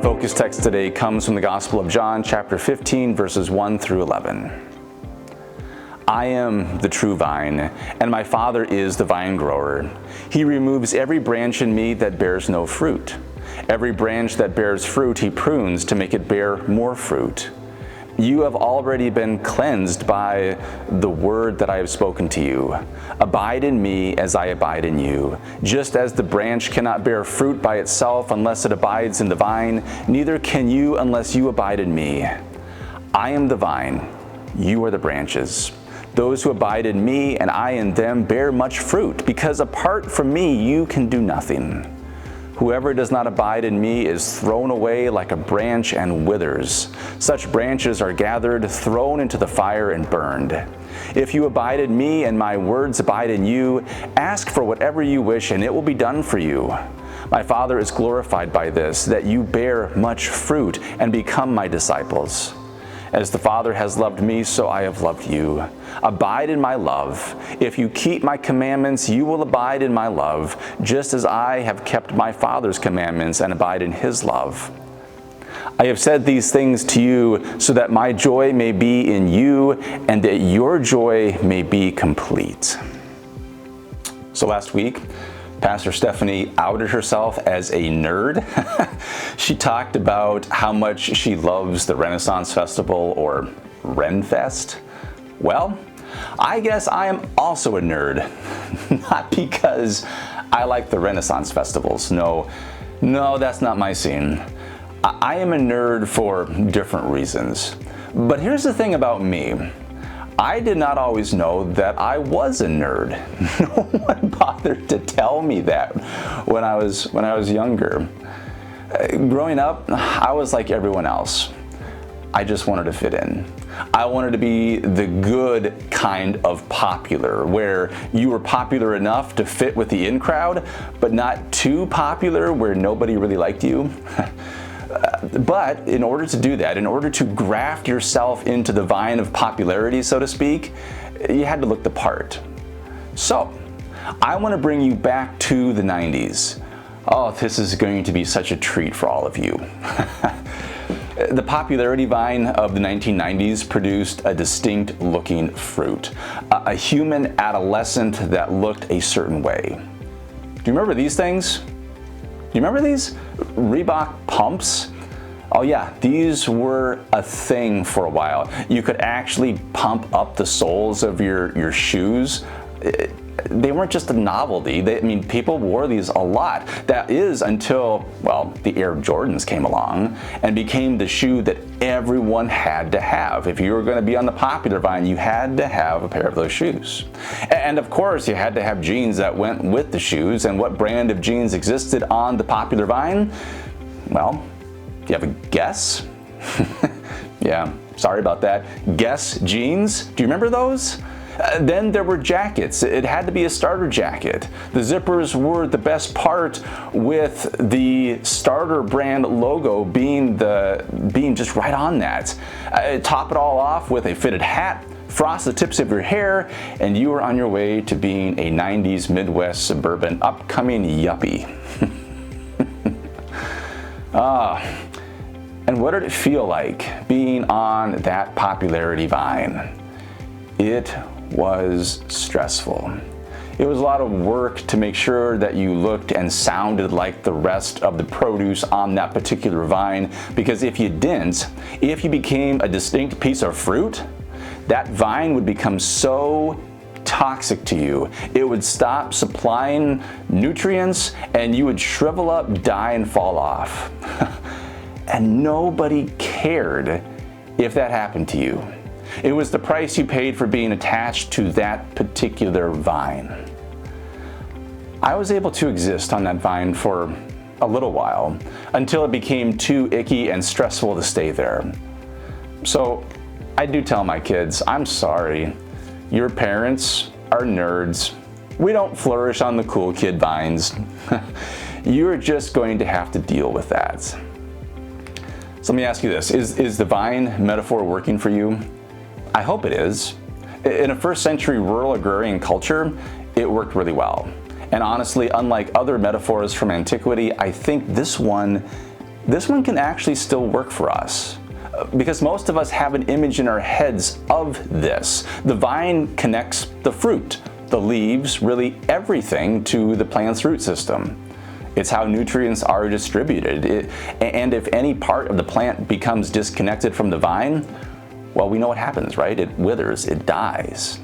focus text today comes from the Gospel of John, chapter 15, verses 1 through 11. I am the true vine, and my Father is the vine grower. He removes every branch in me that bears no fruit. Every branch that bears fruit he prunes to make it bear more fruit. You have already been cleansed by the word that I have spoken to you. Abide in me as I abide in you. Just as the branch cannot bear fruit by itself unless it abides in the vine, neither can you unless you abide in me. I am the vine, you are the branches. Those who abide in me and I in them bear much fruit, because apart from me you can do nothing. Whoever does not abide in me is thrown away like a branch and withers. Such branches are gathered, thrown into the fire, and burned. If you abide in me and my words abide in you, ask for whatever you wish and it will be done for you. My Father is glorified by this, that you bear much fruit and become my disciples. As the Father has loved me, so I have loved you. Abide in my love. If you keep my commandments, you will abide in my love, just as I have kept my Father's commandments and abide in his love. I have said these things to you so that my joy may be in you and that your joy may be complete. So last week, Pastor Stephanie outed herself as a nerd. She talked about how much she loves the Renaissance Festival, or Renfest. Well, I guess I am also a nerd. Not because I like the Renaissance festivals. No, that's not my scene. I am a nerd for different reasons. But here's the thing about me. I did not always know that I was a nerd. No one bothered to tell me that when I was younger. Growing up, I was like everyone else. I just wanted to fit in. I wanted to be the good kind of popular, where you were popular enough to fit with the in crowd, but not too popular where nobody really liked you. But in order to do that, in order to graft yourself into the vine of popularity, so to speak, you had to look the part. So, I want to bring you back to the 90s. Oh, this is going to be such a treat for all of you. The popularity vine of the 1990s produced a distinct looking fruit, a human adolescent that looked a certain way. Do you remember these things? Do you remember these? Reebok pumps? Oh yeah, these were a thing for a while. You could actually pump up the soles of your shoes. They weren't just a novelty. People wore these a lot. That is until, well, the Air Jordans came along and became the shoe that everyone had to have. If you were going to be on the popular vine, you had to have a pair of those shoes. And of course, you had to have jeans that went with the shoes. And what brand of jeans existed on the popular vine? Well, do you have a guess? Yeah, sorry about that. Guess jeans? Do you remember those? Then there were jackets. It had to be a starter jacket. The zippers were the best part, with the starter brand logo being just right on that. Top it all off with a fitted hat, frost the tips of your hair, and you were on your way to being a 90s Midwest suburban upcoming yuppie. And what did it feel like being on that popularity vine? It was stressful. It was a lot of work to make sure that you looked and sounded like the rest of the produce on that particular vine, because if you didn't, if you became a distinct piece of fruit, that vine would become so toxic to you. It would stop supplying nutrients and you would shrivel up, die, and fall off. And nobody cared if that happened to you. It was the price you paid for being attached to that particular vine. I was able to exist on that vine for a little while, until it became too icky and stressful to stay there. So I do tell my kids, I'm sorry, your parents are nerds. We don't flourish on the cool kid vines. You're just going to have to deal with that. So let me ask you this, is the vine metaphor working for you? I hope it is. In a first century rural agrarian culture, it worked really well. And honestly, unlike other metaphors from antiquity, I think this one this one can actually still work for us. Because most of us have an image in our heads of this. The vine connects the fruit, the leaves, really everything to the plant's root system. It's how nutrients are distributed. And if any part of the plant becomes disconnected from the vine, well, we know what happens, right? It withers, it dies.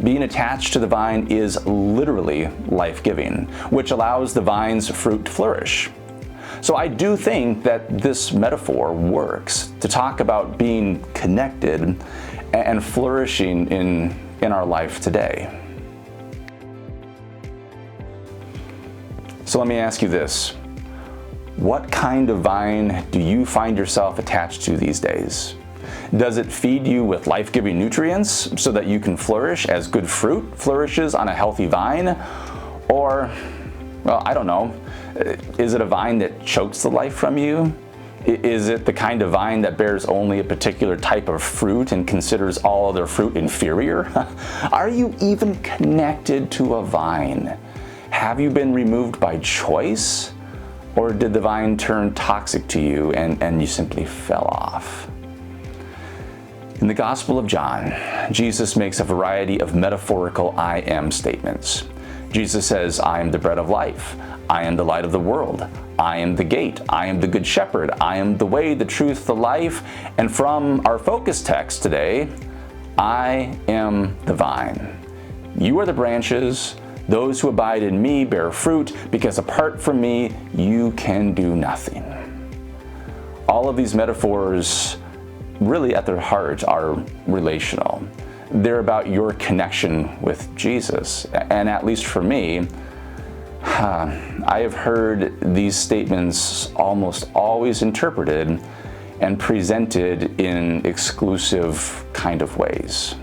Being attached to the vine is literally life-giving, which allows the vine's fruit to flourish. So I do think that this metaphor works to talk about being connected and flourishing in our life today. So let me ask you this. What kind of vine do you find yourself attached to these days? Does it feed you with life-giving nutrients so that you can flourish as good fruit flourishes on a healthy vine? Or, well, I don't know. Is it a vine that chokes the life from you? Is it the kind of vine that bears only a particular type of fruit and considers all other fruit inferior? Are you even connected to a vine? Have you been removed by choice? Or did the vine turn toxic to you and you simply fell off? In the Gospel of John, Jesus makes a variety of metaphorical I am statements. Jesus says, I am the bread of life. I am the light of the world. I am the gate. I am the good shepherd. I am the way, the truth, the life. And from our focus text today, I am the vine. You are the branches. Those who abide in me bear fruit, because apart from me, you can do nothing. All of these metaphors, really at their heart, are relational. They're about your connection with Jesus. And at least for me, I have heard these statements almost always interpreted and presented in exclusive kind of ways.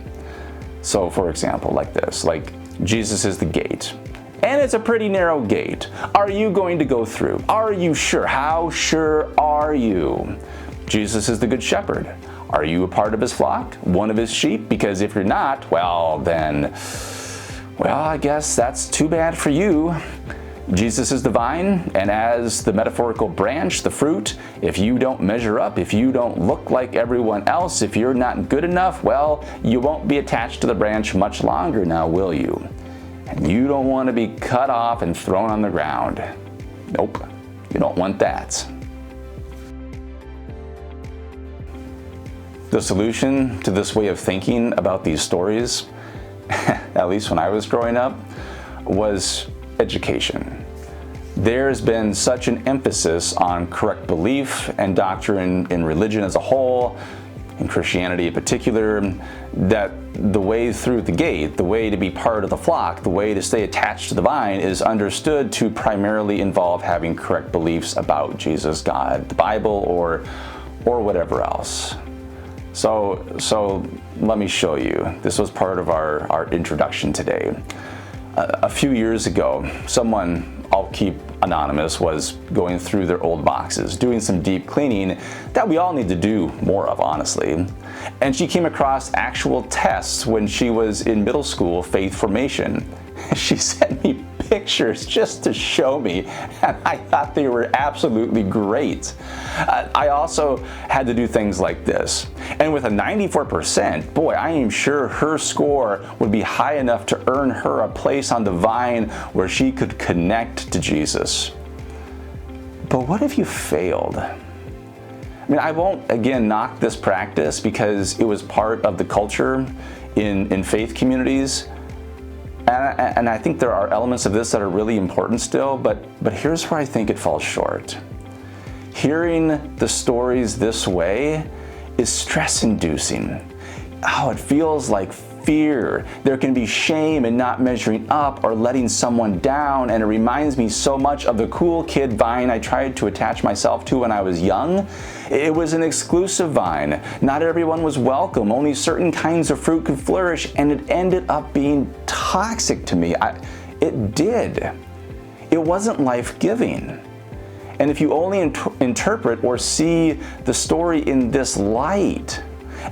So for example, like this, like Jesus is the gate. And it's a pretty narrow gate. Are you going to go through? Are you sure? How sure are you? Jesus is the good shepherd. Are you a part of his flock? One of his sheep? Because if you're not, well then, I guess that's too bad for you. Jesus is the vine, and as the metaphorical branch, the fruit, if you don't measure up, if you don't look like everyone else, if you're not good enough, well, you won't be attached to the branch much longer now, will you? And you don't want to be cut off and thrown on the ground. Nope, you don't want that. The solution to this way of thinking about these stories, at least when I was growing up, was education. There's been such an emphasis on correct belief and doctrine in religion as a whole, in Christianity in particular, that the way through the gate, the way to be part of the flock, the way to stay attached to the vine is understood to primarily involve having correct beliefs about Jesus, God, the Bible, or whatever else. So let me show you. This was part of our introduction today. A few years ago, someone, I'll keep anonymous, was going through their old boxes, doing some deep cleaning that we all need to do more of, honestly. And she came across actual tests when she was in middle school faith formation. She sent me pictures just to show me, and I thought they were absolutely great. I also had to do things like this. And with a 94%, boy, I am sure her score would be high enough to earn her a place on the vine where she could connect to Jesus. But what if you failed? I mean, I won't, again, knock this practice because it was part of the culture in faith communities. And I think there are elements of this that are really important still, but here's where I think it falls short. Hearing the stories this way is stress-inducing. Oh, it feels like fear. There can be shame in not measuring up or letting someone down, and it reminds me so much of the cool kid vine I tried to attach myself to when I was young. It was an exclusive vine. Not everyone was welcome. Only certain kinds of fruit could flourish, and it ended up being toxic to me. It did. It wasn't life-giving. And if you only interpret or see the story in this light,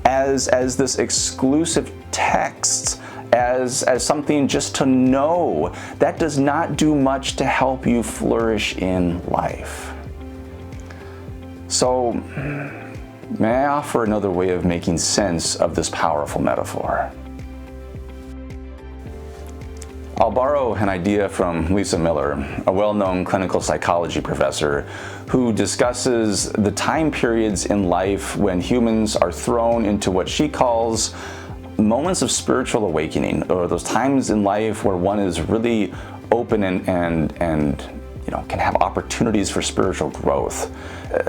as this exclusive text, as something just to know, that does not do much to help you flourish in life. So, may I offer another way of making sense of this powerful metaphor? I'll borrow an idea from Lisa Miller, a well-known clinical psychology professor, who discusses the time periods in life when humans are thrown into what she calls moments of spiritual awakening, or those times in life where one is really open and can have opportunities for spiritual growth.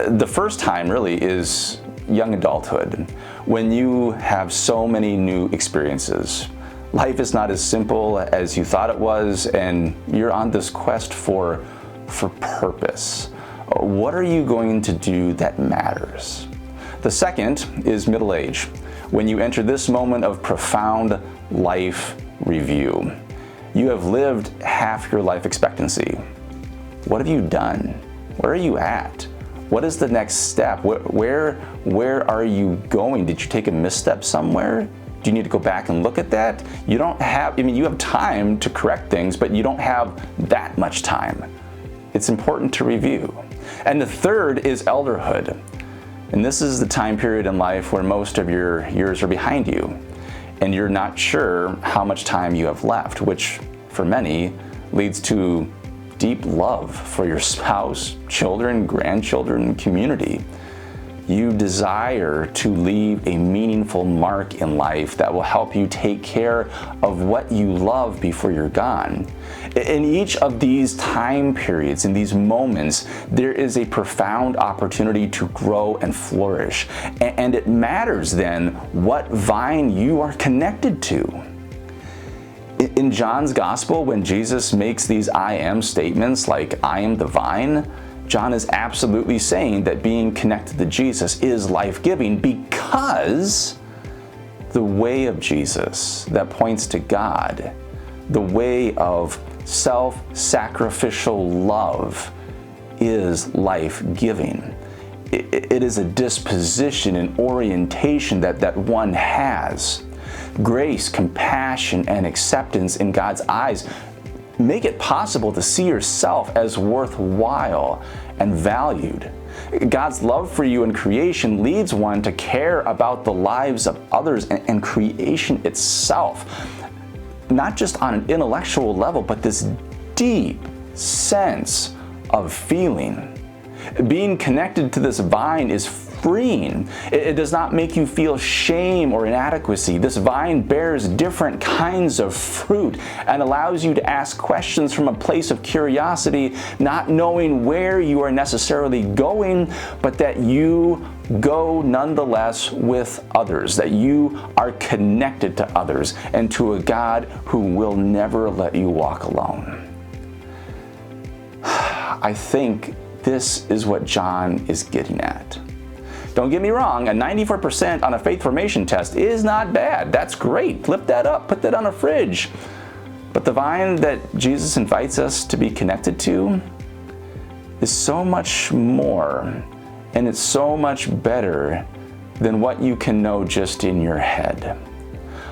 The first time really is young adulthood, when you have so many new experiences. Life is not as simple as you thought it was, and you're on this quest for purpose. What are you going to do that matters? The second is middle age, when you enter this moment of profound life review. You have lived half your life expectancy. What have you done? Where are you at? What is the next step? Where are you going? Did you take a misstep somewhere? Do you need to go back and look at that? You have time to correct things, but you don't have that much time. It's important to review. And the third is elderhood. And this is the time period in life where most of your years are behind you, and you're not sure how much time you have left, which for many leads to deep love for your spouse, children, grandchildren, community. You desire to leave a meaningful mark in life that will help you take care of what you love before you're gone. In each of these time periods, in these moments, there is a profound opportunity to grow and flourish. And it matters then what vine you are connected to. In John's gospel, when Jesus makes these I am statements like, I am the vine, John is absolutely saying that being connected to Jesus is life-giving, because the way of Jesus that points to God, the way of self-sacrificial love, is life-giving. It is a disposition and orientation that one has. Grace, compassion, and acceptance in God's eyes make it possible to see yourself as worthwhile and valued. God's love for you in creation leads one to care about the lives of others and creation itself, not just on an intellectual level, but this deep sense of feeling. Being connected to this vine is freeing. It does not make you feel shame or inadequacy. This vine bears different kinds of fruit and allows you to ask questions from a place of curiosity, not knowing where you are necessarily going, but that you go nonetheless with others, that you are connected to others and to a God who will never let you walk alone. I think this is what John is getting at. Don't get me wrong, a 94% on a faith formation test is not bad. That's great. Flip that up, put that on a fridge. But the vine that Jesus invites us to be connected to is so much more, and it's so much better than what you can know just in your head.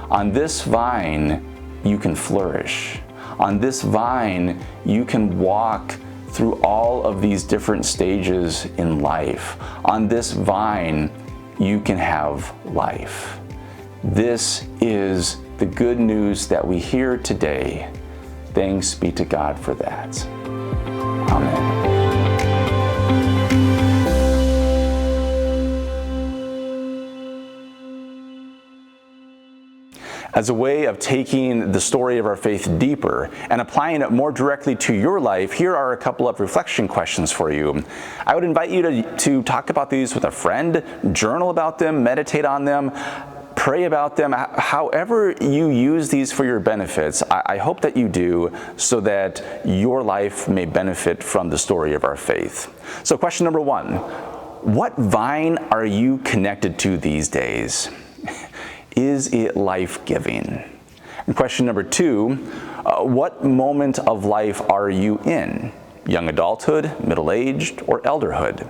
On this vine, you can flourish. On this vine, you can walk through all of these different stages in life. On this vine, you can have life. This is the good news that we hear today. Thanks be to God for that. Amen. As a way of taking the story of our faith deeper and applying it more directly to your life, here are a couple of reflection questions for you. I would invite you to talk about these with a friend, journal about them, meditate on them, pray about them. However you use these for your benefits, I hope that you do, so that your life may benefit from the story of our faith. So question number 1, what vine are you connected to these days? Is it life-giving? And question number 2, what moment of life are you in? Young adulthood, middle-aged, or elderhood?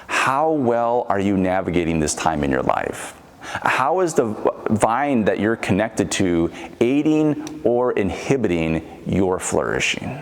How well are you navigating this time in your life? How is the vine that you're connected to aiding or inhibiting your flourishing?